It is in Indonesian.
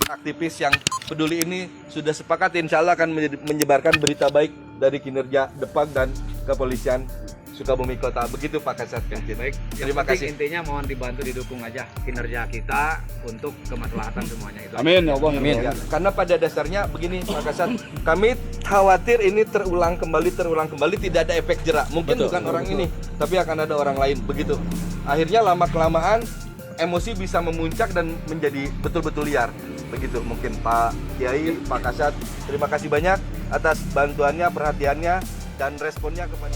aktivis yang peduli ini sudah sepakat insya Allah akan menyebarkan berita baik dari kinerja Depag dan kepolisian Sukabumi Kota. Begitu Pak Kasat. Baik, Terima kasih. Intinya mohon dibantu didukung aja kinerja kita untuk kemaslahatan semuanya itu. Amin ya Allah. Amin. Ya, karena pada dasarnya begini Pak Kasat, kami khawatir ini terulang kembali, tidak ada efek jerak. Mungkin bukan orang ini, tapi akan ada orang lain. Begitu. Akhirnya lama-kelamaan emosi bisa memuncak dan menjadi betul-betul liar. Begitu mungkin Pak Kiai, Pak Kasat. Terima kasih banyak atas bantuannya, perhatiannya, dan responnya kepada